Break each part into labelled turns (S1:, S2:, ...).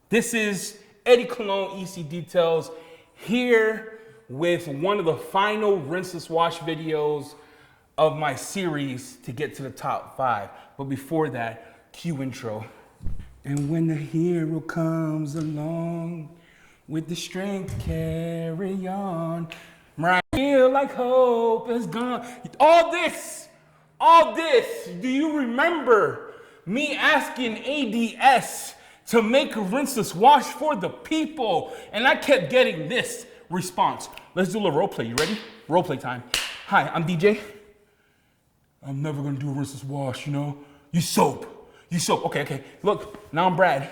S1: This is Eddie Cologne EC Details here with one of the final rinseless wash videos of my series to get to the top 5. But before that, cue intro. And when the hero comes along with the strength to carry on, I feel like hope is gone. All this, do you remember me asking ADS to make a rinseless wash for the people? And I kept getting this response. Let's do a little role play. You ready? Role play time. Hi, I'm DJ. I'm never gonna do a rinseless wash, you know? You soap. Okay. Look, now I'm Brad.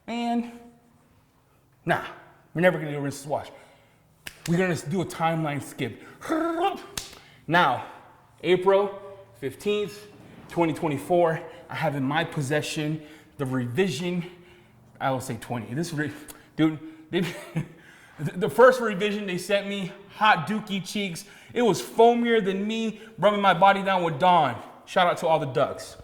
S1: Man, nah, we're never gonna do a rinseless wash. We're gonna do a timeline skip. Now, April 15th, 2024, I have in my possession the revision. I will say 20. Dude, the first revision they sent me, hot dookie cheeks. It was foamier than me rubbing my body down with Dawn. Shout out to all the ducks.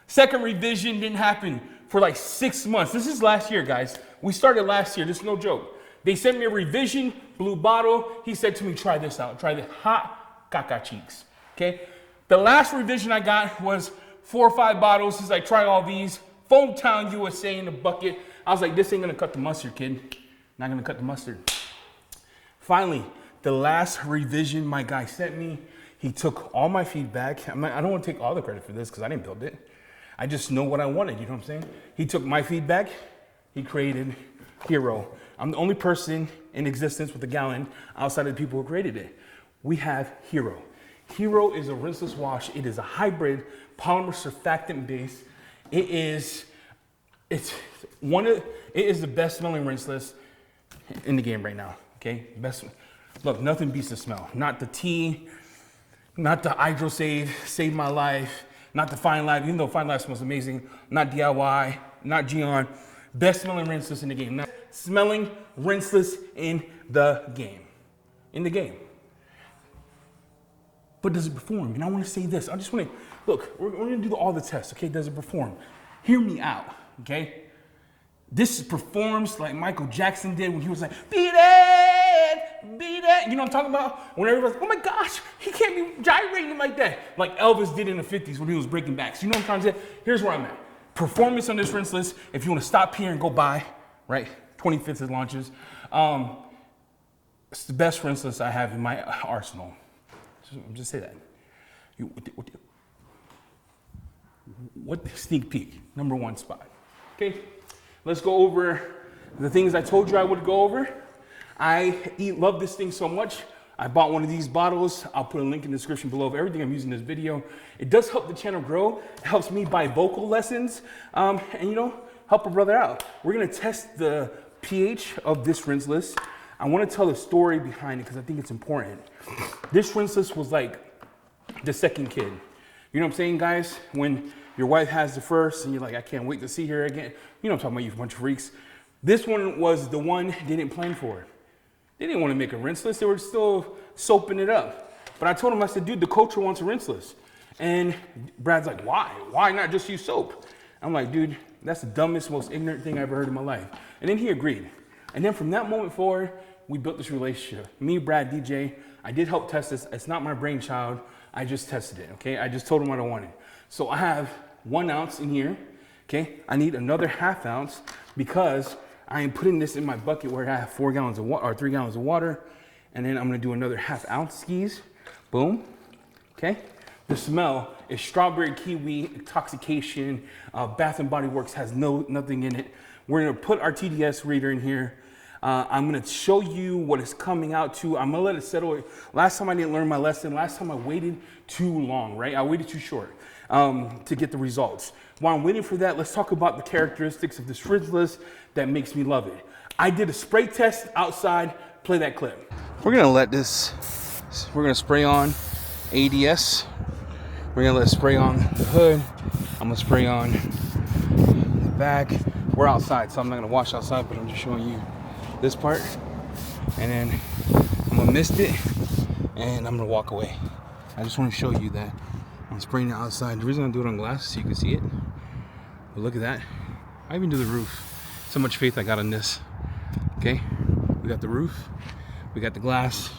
S1: Second revision didn't happen for like 6 months. This is last year, guys. We started last year. This is no joke. They sent me a revision, blue bottle. He said to me, try this out. Try the hot caca cheeks. Okay? The last revision I got was 4 or 5 bottles. He's like, try all these. Foam Town USA in the bucket. I was like, this ain't gonna cut the mustard, kid. Not gonna cut the mustard. Finally, the last revision my guy sent me, he took all my feedback. I don't want to take all the credit for this because I didn't build it. I just know what I wanted, you know what I'm saying? He took my feedback, he created Hero. I'm the only person in existence with a gallon outside of the people who created it. We have Hero. Hero is a rinseless wash. It is a hybrid polymer surfactant base. It is the best smelling rinseless in the game right now. Okay, best. Look, nothing beats the smell. Not the tea, not the Hydro Save my life, not the Fine Life, even though Fine Life smells amazing. Not DIY, not Gion. Best smelling rinseless in the game. Not smelling rinseless in the game. But does it perform? And I want to say this. I just want to, look, we're going to do all the tests, okay? Does it perform? Hear me out, okay? This performs like Michael Jackson did when he was like, beat it, beat it. You know what I'm talking about? When everybody's like, oh my gosh, he can't be gyrating like that. Like Elvis did in the 50s when he was breaking backs. You know what I'm trying to say? Here's where I'm at. Performance on this rinseless, if you want to stop here and go buy, right? 25th it launches. It's the best rinseless I have in my arsenal. Just say that. What sneak peek? Number 1 spot. Okay, let's go over the things I told you I would go over. Love this thing so much. I bought one of these bottles. I'll put a link in the description below of everything I'm using in this video. It does help the channel grow. It helps me buy vocal lessons, and you know, help a brother out. We're gonna test the pH of this rinseless. I want to tell the story behind it because I think it's important. This rinseless was like the second kid. You know what I'm saying, guys? When your wife has the first and you're like, I can't wait to see her again. You know what I'm talking about, you bunch of freaks. This one was the one they didn't plan for. They didn't want to make a rinseless. They were still soaping it up. But I told him, I said, dude, the culture wants a rinseless. And Brad's like, why? Why not just use soap? I'm like, dude, that's the dumbest, most ignorant thing I ever heard in my life. And then he agreed. And then from that moment forward, we built this relationship. Me, Brad, DJ, I did help test this. It's not my brainchild. I just tested it, okay? I just told him what I wanted. So I have 1 ounce in here, okay? I need another ½ ounce because I am putting this in my bucket where I have 4 gallons of water, or 3 gallons of water. And then I'm gonna do another ½ ounce skis. Boom, okay? The smell is strawberry kiwi intoxication. Bath and Body Works has nothing in it. We're gonna put our TDS reader in here. I'm gonna show you what it's coming out to. I'm gonna let it settle. Last time I didn't learn my lesson. Last time I waited too long, right? I waited too short to get the results. While I'm waiting for that, let's talk about the characteristics of this rinseless that makes me love it. I did a spray test outside. Play that clip. We're gonna spray on ADS. We're gonna let it spray on the hood. I'm gonna spray on the back. We're outside, so I'm not gonna wash outside, but I'm just showing you this part. And then I'm gonna mist it and I'm gonna walk away. I just want to show you that I'm spraying it outside. The reason I do it on glass is so you can see it. But look at that. I even do the roof. That's how much faith I got on this. Okay, we got the roof, we got the glass,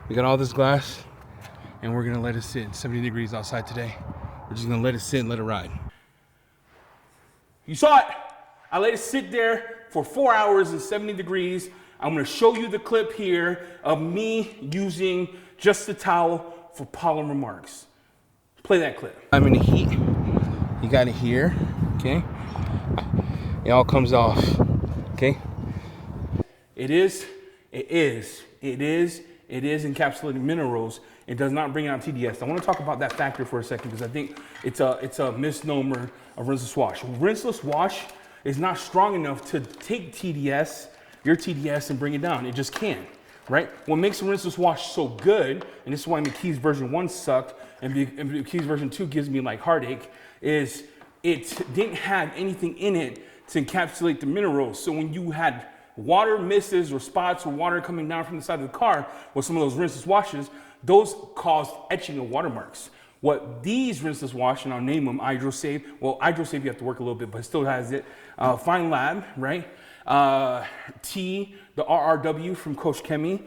S1: we got all this glass, and we're gonna let it sit. 70 degrees outside today. We're just gonna let it sit and let it ride. You saw it. I let it sit there for 4 hours and 70 degrees. I'm gonna show you the clip here of me using just the towel for polymer marks. Play that clip. I'm in the heat. You got it here, okay? It all comes off, okay? It is encapsulated minerals. It does not bring out TDS. I want to talk about that factor for a second because I think it's a misnomer of rinseless wash. Rinseless wash is not strong enough to take TDS, your TDS, and bring it down. It just can't, right? What makes a rinseless wash so good, and this is why McKee's version 1 sucked, and McKee's version 2 gives me like heartache, is it didn't have anything in it to encapsulate the minerals. So when you had water misses or spots or water coming down from the side of the car with some of those rinseless washes, those caused etching of watermarks. What these rinseless wash, and I'll name them HydroSave. Well, HydroSave you have to work a little bit, but it still has it. Fine Lab, right? T, the RRW from Coach Kemi.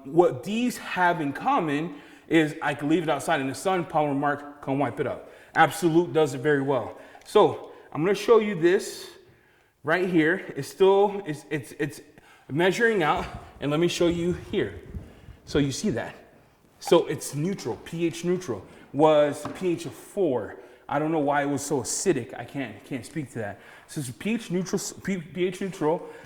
S1: What these have in common is I can leave it outside in the sun, polymer mark, come wipe it up. Absolute does it very well. So I'm gonna show you this right here. It's measuring out, and let me show you here. So you see that. So it's neutral, pH neutral. Was pH of 4. I don't know why it was so acidic. I can't speak to that. So it's pH neutral,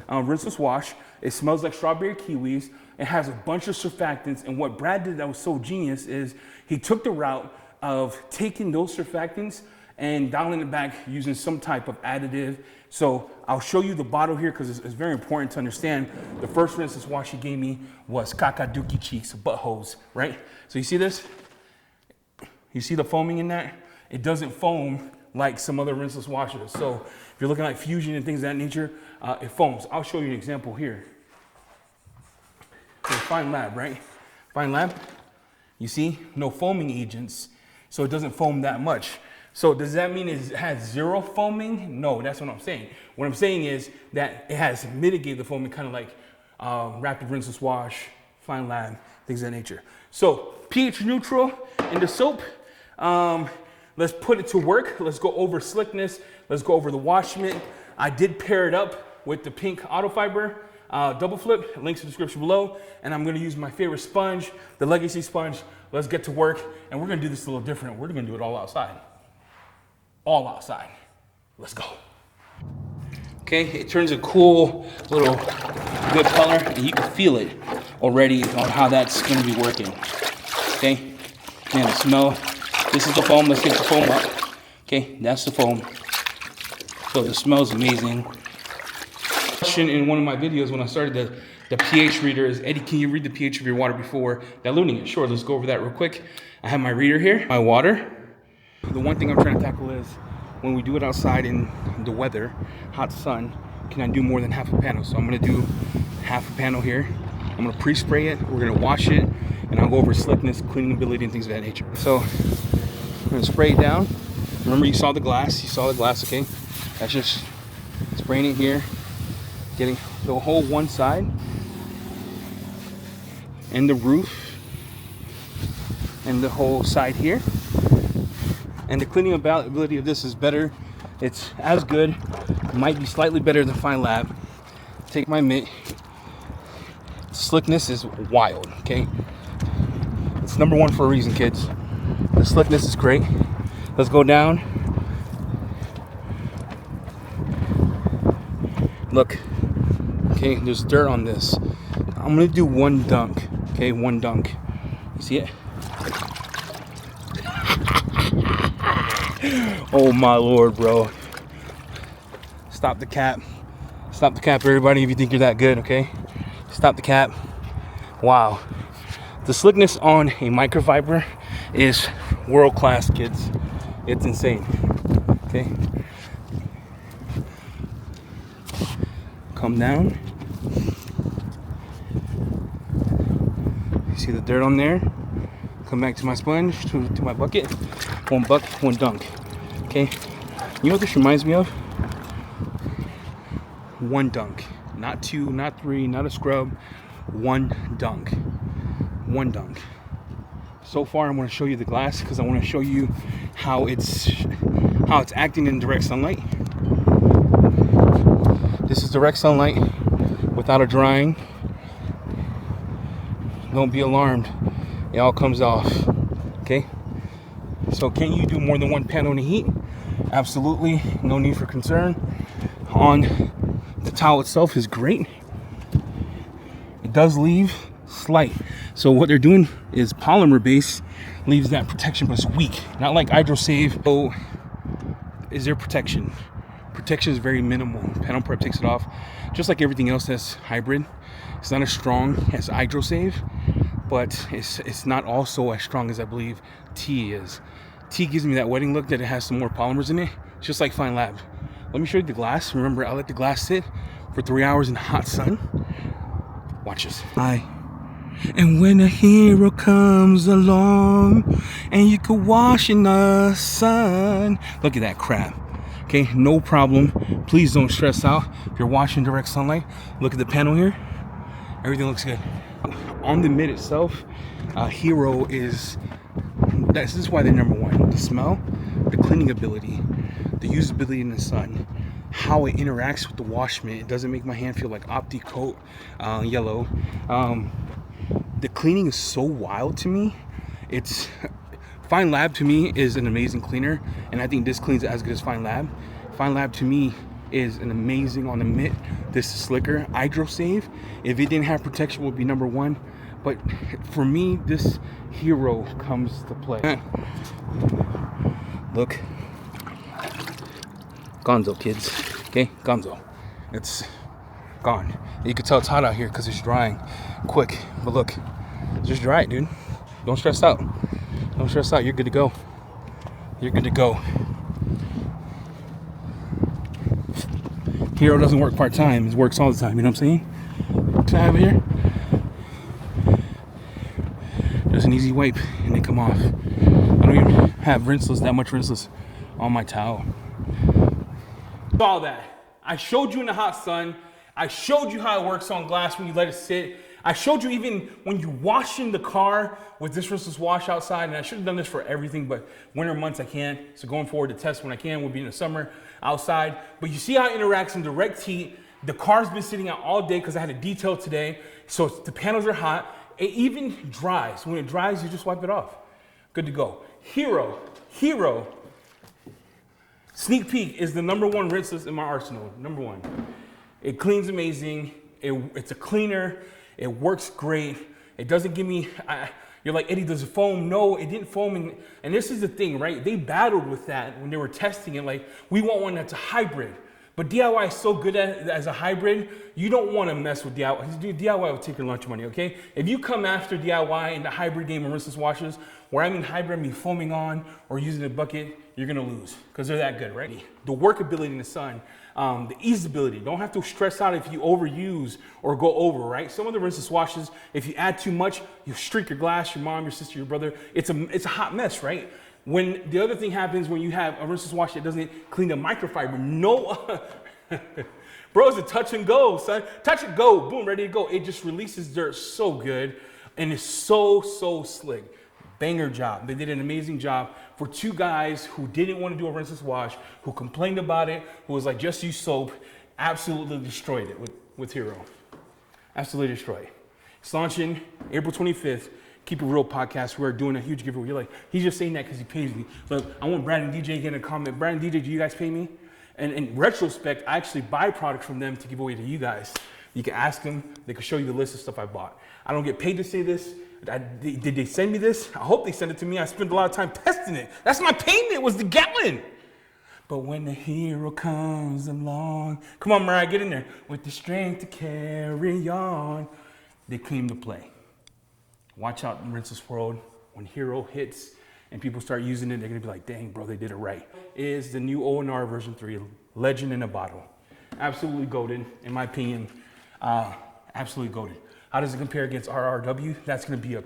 S1: rinseless wash. It smells like strawberry kiwis. It has a bunch of surfactants. And what Brad did that was so genius is he took the route of taking those surfactants and dialing it back using some type of additive. So I'll show you the bottle here because it's very important to understand. The first rinseless wash he gave me was Kakaduki cheeks, buttholes, right? So you see this? You see the foaming in that? It doesn't foam like some other rinseless washes. So if you're looking like Fusion and things of that nature, it foams. I'll show you an example here. So Fine Lab, right? Fine Lab, you see, no foaming agents. So it doesn't foam that much. So does that mean it has zero foaming? No, that's what I'm saying. What I'm saying is that it has mitigated the foaming, kind of like Rapid Rinseless Wash, Fine Lab, things of that nature. So pH neutral in the soap. Let's put it to work. Let's go over slickness. Let's go over the wash mitt. I did pair it up with the pink auto fiber double flip. Links in the description below. And I'm gonna use my favorite sponge, the Legacy sponge. Let's get to work. And we're gonna do this a little different. We're gonna do it all outside. All outside. Let's go. Okay, it turns a cool little good color, and you can feel it already on how that's going to be working. Okay, man, the smell. This is the foam. Let's get the foam up. Okay, that's the foam. So the smell is amazing. Question in one of my videos when I started the pH reader is, Eddie, can you read the pH of your water before diluting it? Sure, let's go over that real quick. I have my reader here, my water. The one thing I'm trying to tackle is when we do it outside in the weather, hot sun, can I do more than half a panel? So I'm gonna do half a panel here. I'm gonna pre-spray it, we're gonna wash it, and I'll go over slickness, cleaning ability, and things of that nature. So I'm gonna spray it down. Remember, you saw the glass, okay? That's just spraying it here, getting the whole one side, and the roof, and the whole side here. And the cleaning ability of this is better. It's as good, might be slightly better than Fine Lab. Take my mitt. Slickness is wild, okay? It's #1 for a reason, kids. The slickness is great. Let's go down. Look, okay, there's dirt on this. I'm gonna do one dunk, okay, one dunk. You see it? Oh my Lord, bro. Stop the cap. Stop the cap, everybody, if you think you're that good, okay? Stop the cap. Wow. The slickness on a microfiber is world class, kids. It's insane, okay? Come down. You see the dirt on there? Come back to my sponge, to my bucket. One bucket, one dunk. Okay. You know what this reminds me of? one dunk. Not two, not three, not a scrub. One dunk. One dunk. So far, I'm going to show you the glass because I want to show you how it's acting in direct sunlight. This is direct sunlight without a drying. Don't be alarmed. It all comes off. Okay? So can you do more than one panel in the heat? Absolutely. No need for concern. On the towel itself is great. It does leave slight. So what they're doing is polymer base leaves that protection, but it's weak. Not like Hydro Save. So is there protection? Protection is very minimal. Panel Prep takes it off. Just like everything else that's hybrid. It's not as strong as Hydro Save, but it's not also as strong as I believe T is. T gives me that wedding look that it has some more polymers in it. It's just like Fine Lab. Let me show you the glass. Remember, I let the glass sit for 3 hours in the hot sun. Watch this. And when a hero comes along and you could wash in the sun. Look at that crap. Okay, no problem. Please don't stress out. If you're washing direct sunlight, look at the panel here. Everything looks good. On the mitt itself, Hero is, this is why they're number one. The smell, the cleaning ability, the usability in the sun, how it interacts with the wash mitt. It doesn't make my hand feel like Opti coat yellow. The cleaning is so wild to me. It's Fine Lab to me is an amazing cleaner, and I think this cleans as good as Fine Lab. Fine Lab to me is an amazing on the mitt. This is slicker. Hydro Save, if it didn't have protection, would be number one. But for me, this Hero comes to play. Look, Gonzo, kids. Okay, Gonzo. It's gone. You can tell it's hot out here because it's drying quick. But look, just dry it, dude. Don't stress out. Don't stress out. You're good to go. You're good to go. Hero doesn't work part-time. It works all the time. You know what I'm saying? Can I have it here? Just an easy wipe and they come off. I don't even have Rinseless, that much Rinseless on my towel. All that. I showed you in the hot sun. I showed you how it works on glass when you let it sit. I showed you even when you wash in the car with this Rinseless wash outside, and I should have done this for everything, but winter months I can't. So going forward, to test when I can will be in the summer outside. But you see how it interacts in direct heat. The car's been sitting out all day because I had a detail today. So the panels are hot. It even dries. When it dries, you just wipe it off. Good to go. Hero, sneak peek is the number one Rinseless in my arsenal. Number one. It cleans amazing. It's a cleaner. It works great. It doesn't give me, you're like, Eddie, does it foam? No, it didn't foam. And this is the thing, right? They battled with that when they were testing it. Like, we want one that's a hybrid. But DIY is so good at it as a hybrid, you don't want to mess with DIY. DIY will take your lunch money, okay? If you come after DIY in the hybrid game of Rinseless washers, where I mean hybrid, I mean foaming on or using a bucket, you're gonna lose because they're that good, right? The workability in the sun, the easeability. Don't have to stress out if you overuse or go over, right? Some of the Rinseless washes, if you add too much, you streak your glass, your mom, your sister, your brother. It's a hot mess, right? When the other thing happens when you have a Rinseless wash that doesn't clean the microfiber, no, bro, it's a touch and go, son. Touch and go, boom, ready to go. It just releases dirt so good, and it's so slick. Banger job. They did an amazing job for two guys who didn't want to do a Rinseless wash, who complained about it, who was like, just use soap. Absolutely destroyed it with Hero. Absolutely destroyed. It's launching April 25th. Keep It Real podcast. We're doing a huge giveaway. You're like, he's just saying that because he pays me. But I want Brad and DJ to get in a comment. Brad and DJ, do you guys pay me? And in retrospect, I actually buy products from them to give away to you guys. You can ask them. They can show you the list of stuff I bought. I don't get paid to say this. Did they send me this? I hope they sent it to me. I spent a lot of time testing it. That's my payment, was the gallon. But when the hero comes along, come on, Mariah, get in there. With the strength to carry on, they came to play. Watch out in Rinseless world. When Hero hits and people start using it, they're gonna be like, dang, bro, they did it right. It is the new ONR version 3, legend in a bottle. Absolutely goated, in my opinion. Absolutely goated. How does it compare against RRW? That's gonna be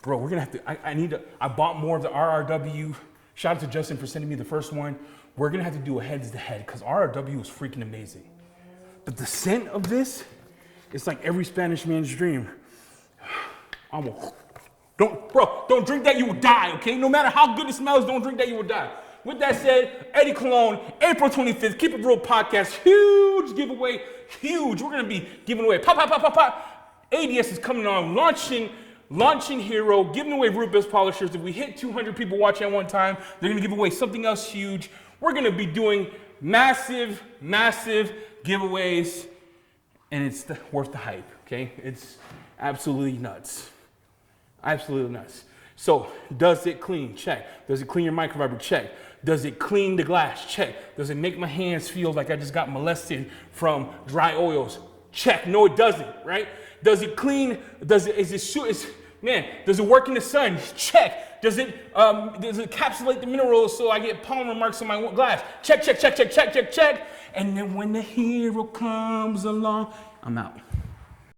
S1: bro, we're gonna have to, I bought more of the RRW. Shout out to Justin for sending me the first one. We're gonna have to do a heads to head because RRW was freaking amazing. But the scent of this, it's like every Spanish man's dream. Armour. Don't drink that, you will die, okay? No matter how good it smells, don't drink that, you will die. With that said, Eddie Cologne, April 25th, Keep It Real podcast, huge giveaway, huge. We're gonna be giving away pop. ADS is coming on, launching Hero, giving away root beer polishers. If we hit 200 people watching at one time, they're gonna give away something else huge. We're gonna be doing massive giveaways, and it's worth the hype, okay? It's absolutely nuts. Absolutely nuts. So, does it clean? Check. Does it clean your microfiber? Check. Does it clean the glass? Check. Does it make my hands feel like I just got molested from dry oils? Check. No, it doesn't, right? Does it clean? Does it work in the sun? Check. Does it encapsulate the minerals so I get polymer marks on my glass? Check. And then when the hero comes along, I'm out.